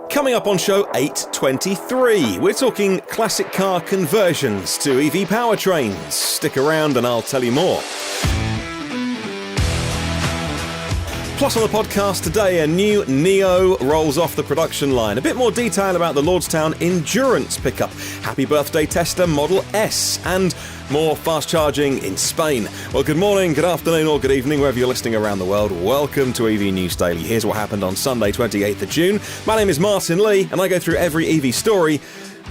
Coming up on show 823, we're talking classic car conversions to EV powertrains. Stick around and I'll tell you more. Plus on the podcast today, a new Nio rolls off the production line. A bit more detail about the Lordstown Endurance pickup. Happy birthday Tesla Model S. And more fast charging in Spain. Well, good morning, good afternoon or good evening, wherever you're listening around the world. Welcome to EV News Daily. Here's what happened on Sunday, 28th of June. My name is Martyn Lee, and I go through every EV story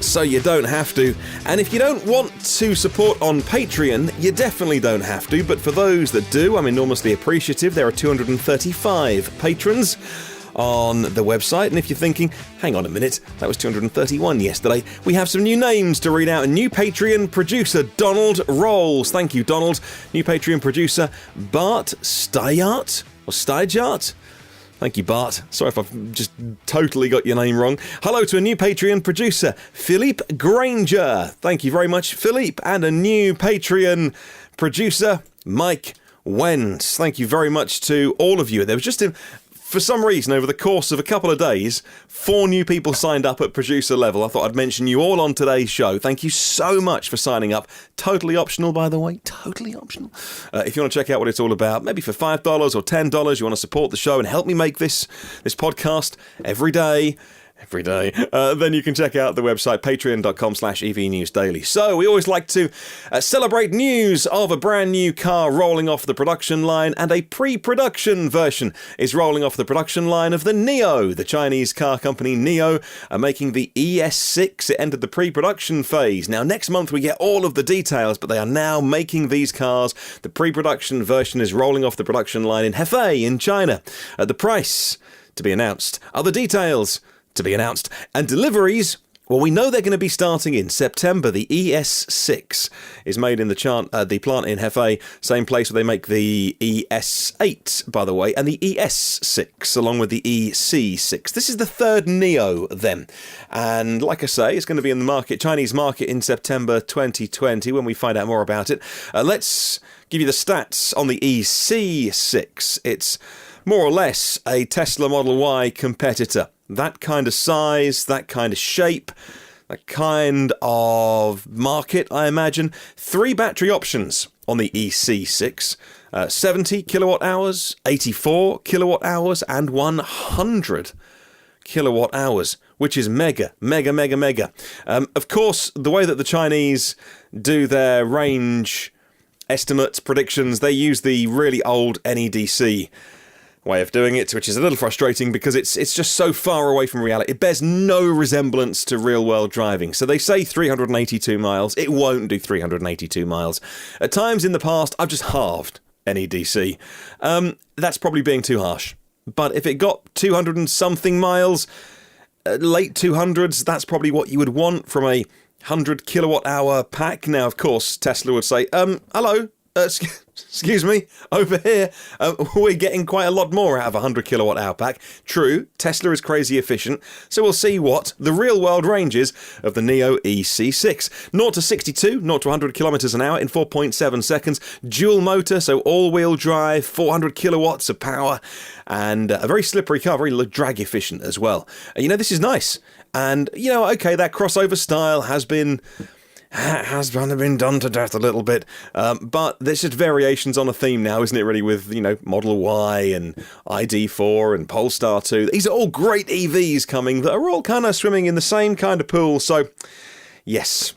so you don't have to. And if you don't want to support on Patreon, you definitely don't have to. But for those that do, I'm enormously appreciative. There are 235 patrons on the website, and if you're thinking, hang on a minute, that was 231 yesterday, we have some new names to read out. A new Patreon producer, Donald Rolls. Thank you, Donald. New Patreon producer, Bart Steyart, or Steyart. Thank you, Bart. Sorry if I've just totally got your name wrong. Hello to a new Patreon producer, Philippe Granger. Thank you very much, Philippe. And a new Patreon producer, Mike Wentz. Thank you very much to all of you. There was just for some reason, over the course of a couple of days, 4 new people signed up at producer level. I thought I'd mention you all on today's show. Thank you so much for signing up. Totally optional, by the way. Totally optional. If you want to check out what it's all about, maybe for $5 or $10, you want to support the show and help me make this podcast every day, then you can check out the website patreon.com/evnewsdaily. So we always like to celebrate news of a brand new car rolling off the production line, and a pre-production version is rolling off the production line of the Nio. The Chinese car company Nio are making the ES6. It entered the pre-production phase. Now next month we get all of the details, but they are now making these cars. The pre-production version is rolling off the production line in Hefei in China. The price to be announced. Other details to be announced. And deliveries, well, we know they're going to be starting in September. The ES6 is made in the plant in Hefei, same place where they make the ES8, by the way, and the ES6, along with the EC6. This is the third Nio, then. And like I say, it's going to be in the Chinese market in September 2020, when we find out more about it. Let's give you the stats on the EC6. It's more or less a Tesla Model Y competitor. That kind of size, that kind of shape, that kind of market, I imagine. 3 battery options on the EC6. 70 kilowatt hours, 84 kilowatt hours, and 100 kilowatt hours, which is mega. Of course, the way that the Chinese do their range estimates, predictions, they use the really old NEDC way of doing it, which is a little frustrating because it's just so far away from reality. It bears no resemblance to real-world driving. So they say 382 miles. It won't do 382 miles. At times in the past, I've just halved NEDC. That's probably being too harsh. But if it got 200 and something miles, late 200s, that's probably what you would want from a 100 kilowatt hour pack. Now, of course, Tesla would say, hello, excuse me, over here, we're getting quite a lot more out of a 100 kilowatt hour pack. True, Tesla is crazy efficient, so we'll see what the real world range is of the Nio EC6. 0 to 62, 0 to 100 kilometers an hour in 4.7 seconds. Dual motor, so all-wheel drive, 400 kilowatts of power, and a very slippery car, very drag efficient as well. This is nice. And, okay, that crossover style has been done to death a little bit, but there's just variations on a theme now, isn't it, really, with, Model Y and ID4 and Polestar 2. These are all great EVs coming that are all kind of swimming in the same kind of pool, so yes,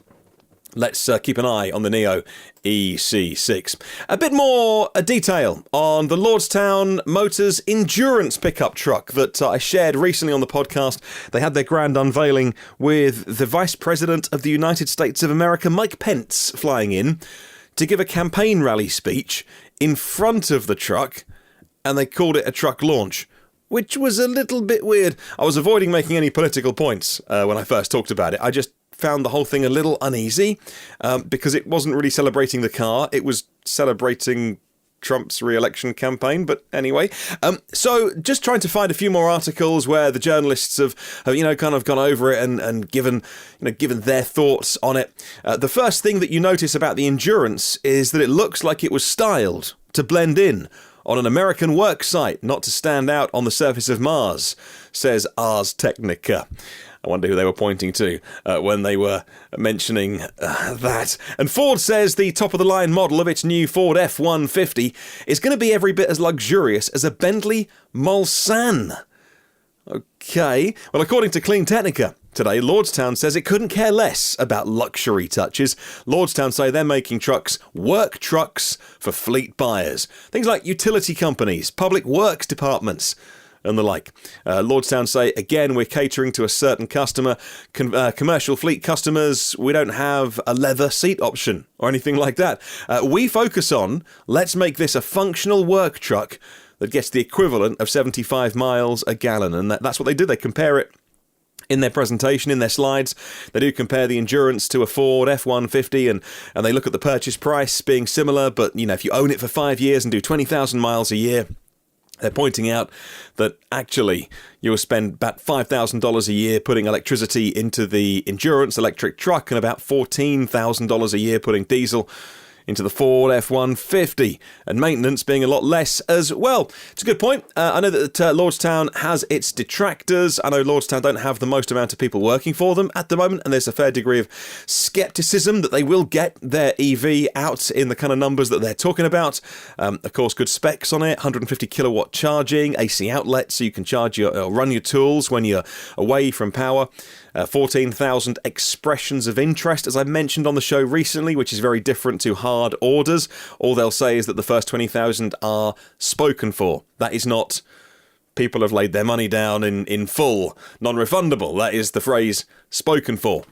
let's keep an eye on the Nio EC6. A bit more detail on the Lordstown Motors Endurance pickup truck that I shared recently on the podcast. They had their grand unveiling with the Vice President of the United States of America, Mike Pence, flying in to give a campaign rally speech in front of the truck, and they called it a truck launch, which was a little bit weird. I was avoiding making any political points when I first talked about it. I just found the whole thing a little uneasy because it wasn't really celebrating the car. It was celebrating Trump's re-election campaign. But anyway, so just trying to find a few more articles where the journalists have kind of gone over it and given their thoughts on it. The first thing that you notice about the Endurance is that it looks like it was styled to blend in on an American work site, not to stand out on the surface of Mars, says Ars Technica. I wonder who they were pointing to when they were mentioning that. And Ford says the top-of-the-line model of its new Ford F-150 is going to be every bit as luxurious as a Bentley Mulsanne. Okay. Well, according to Clean Technica today, Lordstown says it couldn't care less about luxury touches. Lordstown say they're making trucks work trucks for fleet buyers. Things like utility companies, public works departments, and the like. Lordstown say, again, we're catering to a certain customer. Commercial fleet customers, we don't have a leather seat option or anything like that. We focus on, let's make this a functional work truck that gets the equivalent of 75 miles a gallon. And that's what they do. They compare it in their presentation, in their slides. They do compare the Endurance to a Ford F-150, and they look at the purchase price being similar. But, if you own it for 5 years and do 20,000 miles a year, they're pointing out that actually you'll spend about $5,000 a year putting electricity into the Endurance electric truck and about $14,000 a year putting diesel into the Ford F-150, and maintenance being a lot less as well. It's a good point. I know that Lordstown has its detractors. I know Lordstown don't have the most amount of people working for them at the moment, and there's a fair degree of scepticism that they will get their EV out in the kind of numbers that they're talking about. Of course, good specs on it, 150 kilowatt charging, AC outlet, so you can charge run your tools when you're away from power. 14,000 expressions of interest, as I mentioned on the show recently, which is very different to hard orders. All they'll say is that the first 20,000 are spoken for. That is not people have laid their money down in full, non-refundable. That is the phrase spoken for.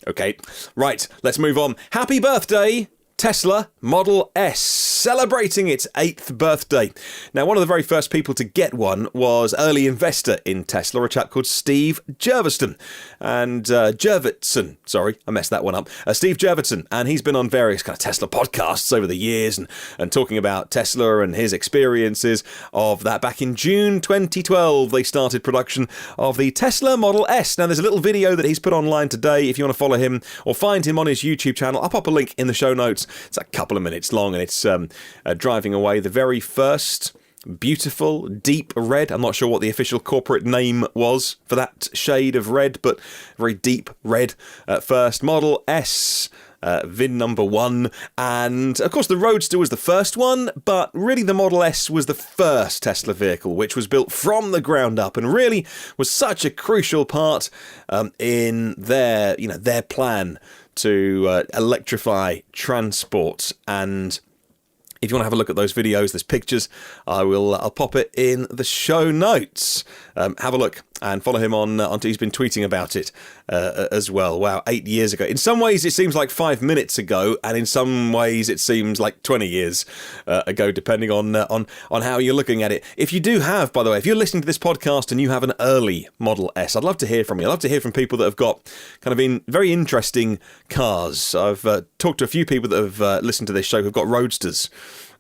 Okay, right, let's move on. Happy birthday, Tesla Model S, celebrating its 8th birthday. Now, one of the very first people to get one was early investor in Tesla, a chap called Steve Jurvetson. And Jurvetson, sorry, I messed that one up. Steve Jurvetson, and he's been on various kind of Tesla podcasts over the years and talking about Tesla and his experiences of that. Back in June 2012, they started production of the Tesla Model S. Now, there's a little video that he's put online today if you want to follow him or find him on his YouTube channel. I'll pop a link in the show notes. It's a couple of minutes long, and it's driving away the very first beautiful deep red. I'm not sure what the official corporate name was for that shade of red, but very deep red at first. Model S, VIN number 1, and of course the Roadster was the first one, but really the Model S was the first Tesla vehicle which was built from the ground up and really was such a crucial part in their plan to electrify transport. And if you want to have a look at those videos, there's pictures, I'll pop it in the show notes. Have a look and follow him on he's been tweeting about it as well. Wow, 8 years ago. In some ways it seems like 5 minutes ago, and in some ways it seems like 20 years ago, depending on how you're looking at it. If you do have, by the way, if you're listening to this podcast and you have an early Model S, I'd love to hear from you. I'd love to hear from people that have got kind of very interesting cars. I've talked to a few people that have listened to this show who've got Roadsters.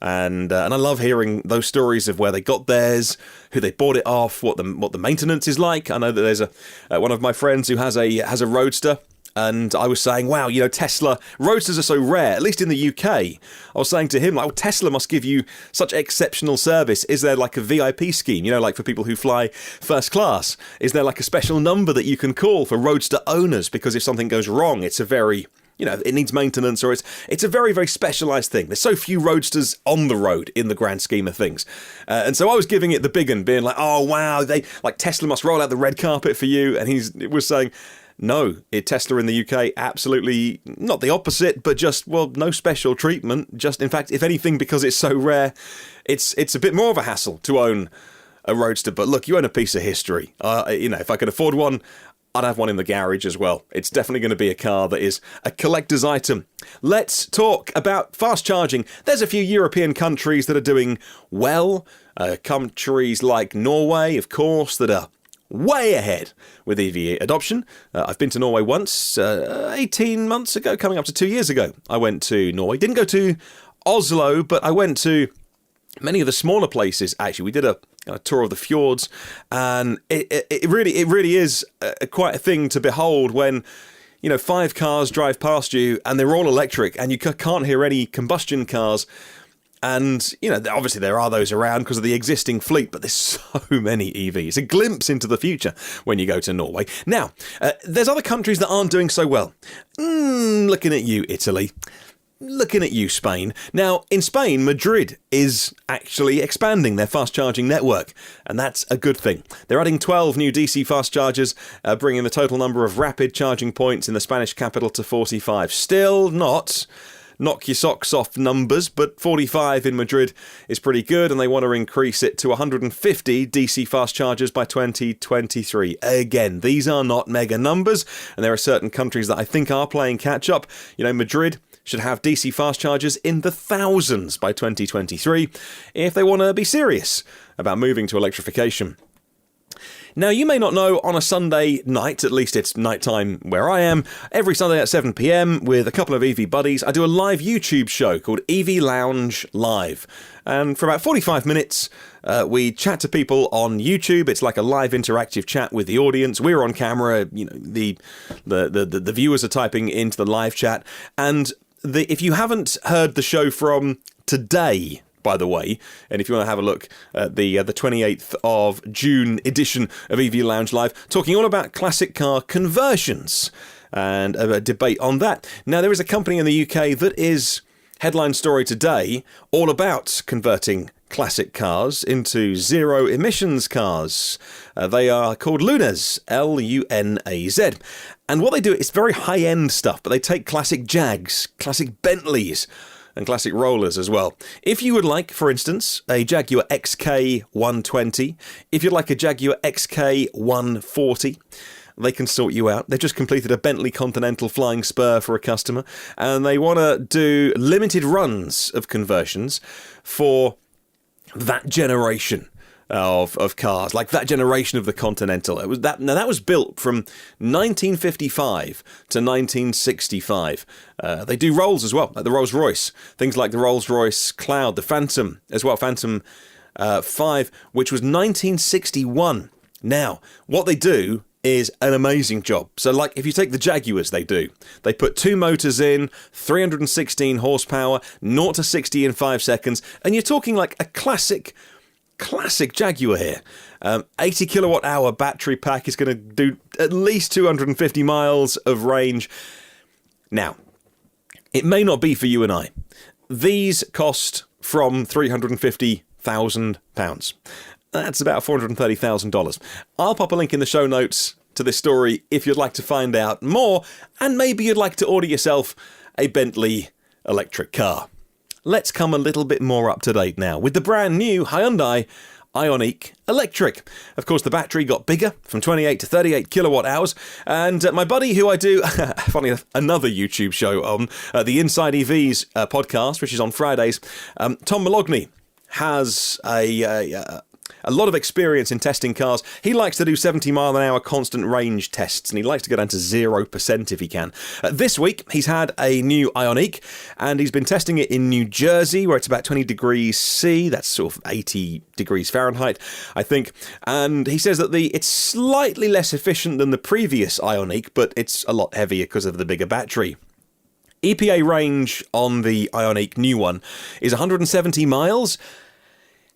And I love hearing those stories of where they got theirs, who they bought it off, what the maintenance is like. I know that there's one of my friends who has a Roadster, and I was saying, wow, Tesla Roadsters are so rare, at least in the UK. I was saying to him, like, Tesla must give you such exceptional service. Is there like a VIP scheme, like for people who fly first class? Is there like a special number that you can call for Roadster owners? Because if something goes wrong, it's a very it needs maintenance, or it's a very, very specialised thing. There's so few Roadsters on the road in the grand scheme of things. And so I was giving it the big one, being like, oh, wow, Tesla must roll out the red carpet for you. And he was saying, no, Tesla in the UK, absolutely not the opposite, but just, no special treatment. Just, in fact, if anything, because it's so rare, it's a bit more of a hassle to own a Roadster. But look, you own a piece of history. If I could afford one, I'd have one in the garage as well. It's definitely going to be a car that is a collector's item. Let's talk about fast charging. There's a few European countries that are doing well. Countries like Norway, of course, that are way ahead with EV adoption. I've been to Norway once, 18 months ago, coming up to 2 years ago. I went to Norway. Didn't go to Oslo, but I went to many of the smaller places. Actually, we did a tour of the fjords, and it really is quite a thing to behold when 5 cars drive past you and they're all electric and you can't hear any combustion cars. And, obviously there are those around because of the existing fleet, but there's so many EVs. A glimpse into the future when you go to Norway. Now, there's other countries that aren't doing so well. Looking at you, Italy. Looking at you, Spain. Now, in Spain, Madrid is actually expanding their fast charging network, and that's a good thing. They're adding 12 new DC fast chargers, bringing the total number of rapid charging points in the Spanish capital to 45. Still not knock your socks off numbers, but 45 in Madrid is pretty good, and they want to increase it to 150 DC fast chargers by 2023. Again, these are not mega numbers, and there are certain countries that I think are playing catch up. Madrid should have DC fast chargers in the thousands by 2023 if they want to be serious about moving to electrification. Now, you may not know, on a Sunday night, at least it's nighttime where I am, every Sunday at 7 p.m, with a couple of EV buddies, I do a live YouTube show called EV Lounge Live. And for about 45 minutes, we chat to people on YouTube. It's like a live interactive chat with the audience. We're on camera, the viewers are typing into the live chat. And if you haven't heard the show from today, by the way, and if you want to have a look at the 28th of June edition of EV Lounge Live, talking all about classic car conversions and a debate on that. Now, there is a company in the UK that is, headline story today, all about converting classic cars into zero emissions cars. They are called Lunaz, L-U-N-A-Z. And what they do is very high-end stuff, but they take classic Jags, classic Bentleys, and classic rollers as well. If you would like, for instance, a Jaguar XK120, if you'd like a Jaguar XK140, they can sort you out. They've just completed a Bentley Continental Flying Spur for a customer, and they want to do limited runs of conversions for that generation of cars, like that generation of the Continental. That was built from 1955 to 1965. They do Rolls as well, like the Rolls Royce, things like the Rolls Royce Cloud, the Phantom as well, Phantom 5, which was 1961. Now, what they do is an amazing job. So, like, if you take the Jaguars, they put two motors in, 316 horsepower, 0 to 60 in 5 seconds, and you're talking like a classic Jaguar here. 80 kilowatt hour battery pack is going to do at least 250 miles of range. Now, it may not be for you and I. These cost from £350,000. That's about $430,000. I'll pop a link in the show notes to this story if you'd like to find out more, and maybe you'd like to order yourself a Bentley electric car. Let's come a little bit more up to date now with the brand new Hyundai Ioniq Electric. Of course, the battery got bigger from 28 to 38 kilowatt hours, and my buddy who I do, funny enough, another YouTube show on, the Inside EVs podcast, which is on Fridays, Tom Mologney, has a lot of experience in testing cars. He likes to do 70 mile an hour constant range tests, and he likes to go down to 0% if he can. This week, he's had a new Ioniq, and he's been testing it in New Jersey, where it's about 20 degrees C. That's sort of 80 degrees Fahrenheit, I think. And he says that it's slightly less efficient than the previous Ioniq, but it's a lot heavier because of the bigger battery. EPA range on the Ioniq new one is 170 miles.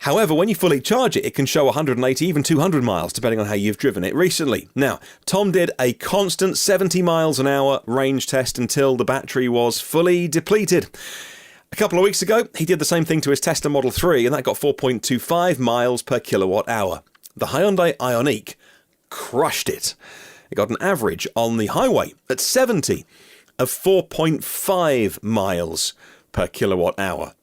However, when you fully charge it, it can show 180, even 200 miles, depending on how you've driven it recently. Now, Tom did a constant 70 miles an hour range test until the battery was fully depleted. A couple of weeks ago, he did the same thing to his Tesla Model 3, and that got 4.25 miles per kilowatt hour. The Hyundai Ioniq crushed it. It got an average on the highway at 70 of 4.5 miles per kilowatt hour.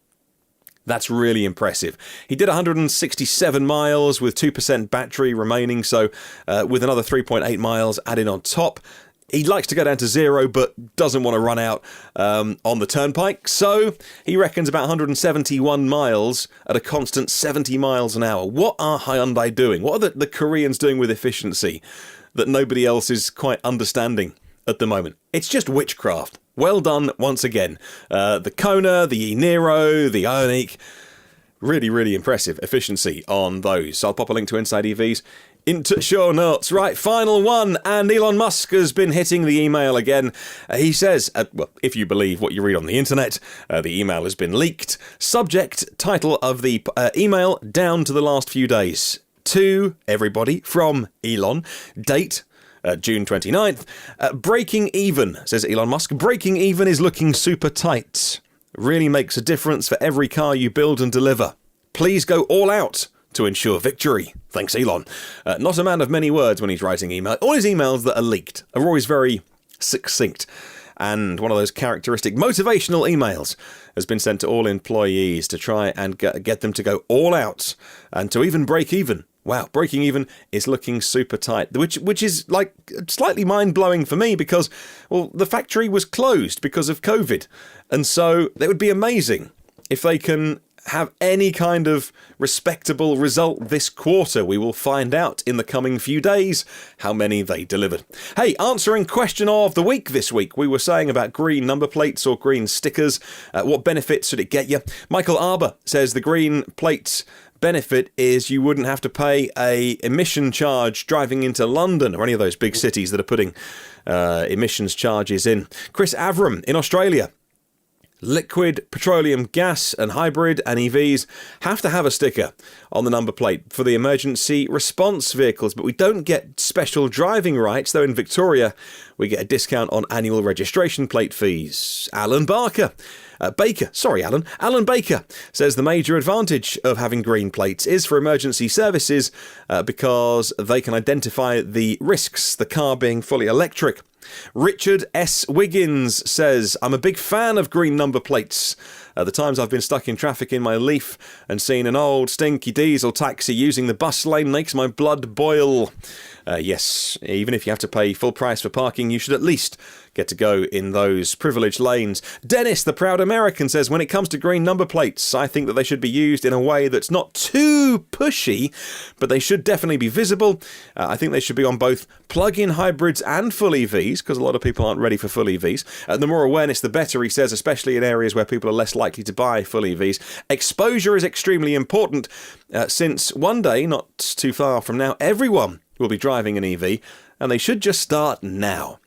That's really impressive. He did 167 miles with 2% battery remaining, so with another 3.8 miles added on top. He likes to go down to 0, but doesn't want to run out on the turnpike, so he reckons about 171 miles at a constant 70 miles an hour. What are Hyundai doing? What are the Koreans doing with efficiency that nobody else is quite understanding at the moment? It's just witchcraft. Well done once again. The Kona, the e-Niro, the Ioniq. Really, really impressive efficiency on those. So I'll pop a link to Inside EVs into show notes. Right, final one, and Elon Musk has been hitting the email again. He says, well, if you believe what you read on the internet, the email has been leaked. Subject, title of the email, down to the last few days. To everybody from Elon. Date, June 29th. Breaking even, says Elon Musk. Breaking even is looking super tight. Really makes a difference for every car you build and deliver. Please go all out to ensure victory. Thanks, Elon. Not a man of many words when he's writing email. All his emails that are leaked are always very succinct. And one of those characteristic motivational emails has been sent to all employees to try and get them to go all out and to even break even. Wow, breaking even is looking super tight, which is like slightly mind-blowing for me because, well, the factory was closed because of COVID. And so it would be amazing if they can have any kind of respectable result this quarter. We will find out in the coming few days how many they delivered. Hey, answering question of the week this week. We were saying about green number plates or green stickers. What benefits should it get you? Michael Arbour says the green plates benefit is you wouldn't have to pay a emission charge driving into London or any of those big cities that are putting emissions charges in. Chris Avram in Australia. Liquid, petroleum, gas and hybrid and EVs have to have a sticker on the number plate for the emergency response vehicles, but we don't get special driving rights, though in Victoria we get a discount on annual registration plate fees. Alan Baker says the major advantage of having green plates is for emergency services because they can identify the risks, the car being fully electric. Richard S. Wiggins says, I'm a big fan of green number plates. The times I've been stuck in traffic in my Leaf and seen an old stinky diesel taxi using the bus lane makes my blood boil. Yes, even if you have to pay full price for parking, you should at least get to go in those privileged lanes. Dennis, the proud American, says, when it comes to green number plates, I think that they should be used in a way that's not too pushy, but they should definitely be visible. I think they should be on both plug-in hybrids and full EVs, because a lot of people aren't ready for full EVs. The more awareness, the better, he says, especially in areas where people are less likely to buy full EVs. Exposure is extremely important, since one day, not too far from now, everyone will be driving an EV, and they should just start now.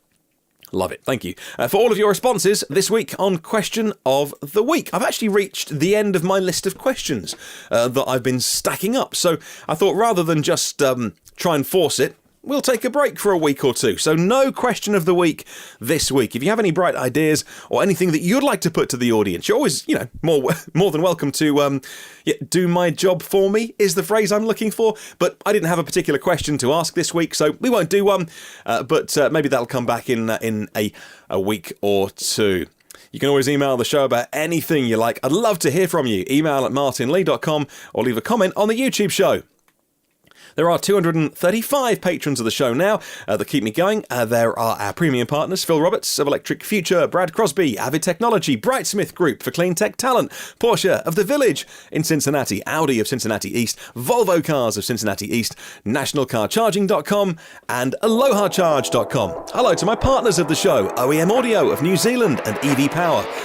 Love it. Thank you for all of your responses this week on Question of the Week. I've actually reached the end of my list of questions that I've been stacking up. So I thought rather than just try and force it, we'll take a break for a week or two. So no Question of the Week this week. If you have any bright ideas or anything that you'd like to put to the audience, you're always, more than welcome to do my job for me is the phrase I'm looking for. But I didn't have a particular question to ask this week, so we won't do one. But maybe that'll come back in a week or two. You can always email the show about anything you like. I'd love to hear from you. Email at martynlee.com or leave a comment on the YouTube show. There are 235 patrons of the show now that keep me going. There are our premium partners, Phil Roberts of Electric Future, Brad Crosby, Avid Technology, Brightsmith Group for Clean Tech Talent, Porsche of the Village in Cincinnati, Audi of Cincinnati East, Volvo Cars of Cincinnati East, NationalCarCharging.com and AlohaCharge.com. Hello to my partners of the show, OEM Audio of New Zealand and EVPower.co.nz.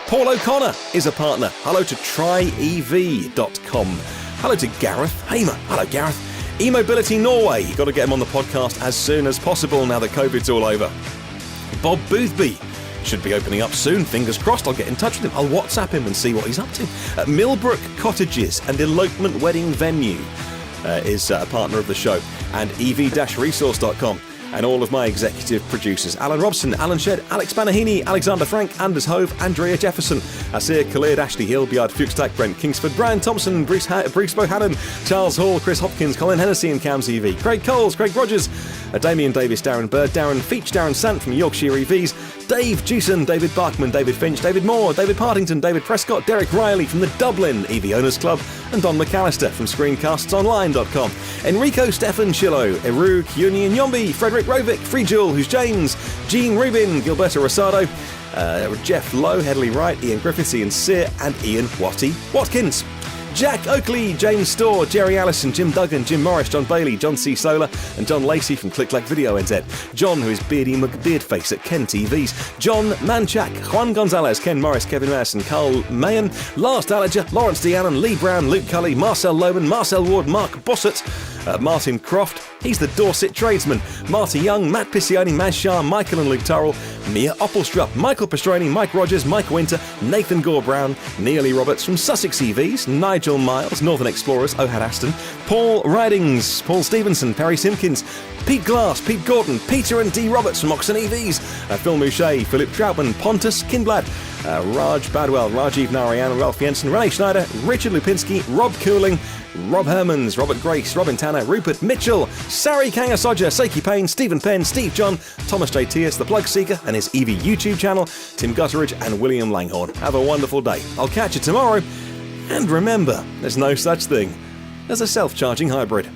Paul O'Connor is a partner. Hello to TryEV.com. Hello to Gareth Hamer. Hello, Gareth. E-Mobility Norway. You've got to get him on the podcast as soon as possible now that COVID's all over. Bob Boothby should be opening up soon. Fingers crossed. I'll get in touch with him. I'll WhatsApp him and see what he's up to. Millbrook Cottages and Elopement Wedding Venue is a partner of the show. And ev-resource.com. And all of my executive producers, Alan Robson, Alan Shedd, Alex Banahini, Alexander Frank, Anders Hove, Andrea Jefferson, Asir Khalid, Ashley Hill, Bjard Fuchstack, Brent Kingsford, Brian Thompson, Bruce Bohannon, Charles Hall, Chris Hopkins, Colin Hennessy and Cams EV, Craig Coles, Craig Rogers, Damien Davis, Darren Bird, Darren Feach, Darren Sant from Yorkshire EVs, Dave Jewson, David Barkman, David Finch, David Moore, David Partington, David Prescott, Derek Riley from the Dublin EV Owners Club, and Don McAllister from ScreencastsOnline.com. Enrico Stefan Chillo, Erug, Union Yombi, Frederick Rovic, Free Jewel, who's James, Jean Rubin, Gilberto Rosado, Jeff Lowe, Headley Wright, Ian Griffiths, Ian Sear, and Ian Watty Watkins. Jack Oakley, James Storr, Jerry Allison, Jim Duggan, Jim Morris, John Bailey, John C. Solar, and John Lacey from Click Like Video NZ. John, who is Beardy McBeardface at Ken TVs. John Manchak, Juan Gonzalez, Ken Morris, Kevin Madison, Carl Mayan, Lars Dallager, Lawrence Deannan, Lee Brown, Luke Cully, Marcel Lohman, Marcel Ward, Mark Bossett, Martin Croft, he's the Dorset tradesman. Marty Young, Matt Piccioni, Maz Shah, Michael and Luke Turrell, Mia Oppelstrup, Michael Pastrani, Mike Rogers, Mike Winter, Nathan Gore-Brown, Neil Lee Roberts from Sussex EVs, Nigel Miles, Northern Explorers, Ohad Aston, Paul Ridings, Paul Stevenson, Perry Simpkins, Pete Glass, Pete Gordon, Peter and D. Roberts from Oxon EVs, Phil Mouchet, Philip Troutman, Pontus Kinblad, Raj Badwell, Rajiv Narayan, Ralph Jensen, Renee Schneider, Richard Lupinski, Rob Cooling, Rob Hermans, Robert Grace, Robin Tanner, Rupert Mitchell, Sari Kangasoja, Seiki Payne, Stephen Penn, Steve John, Thomas J. Tiers, The Plug Seeker and his EV YouTube channel, Tim Gutteridge and William Langhorn. Have a wonderful day. I'll catch you tomorrow. And remember, there's no such thing as a self-charging hybrid.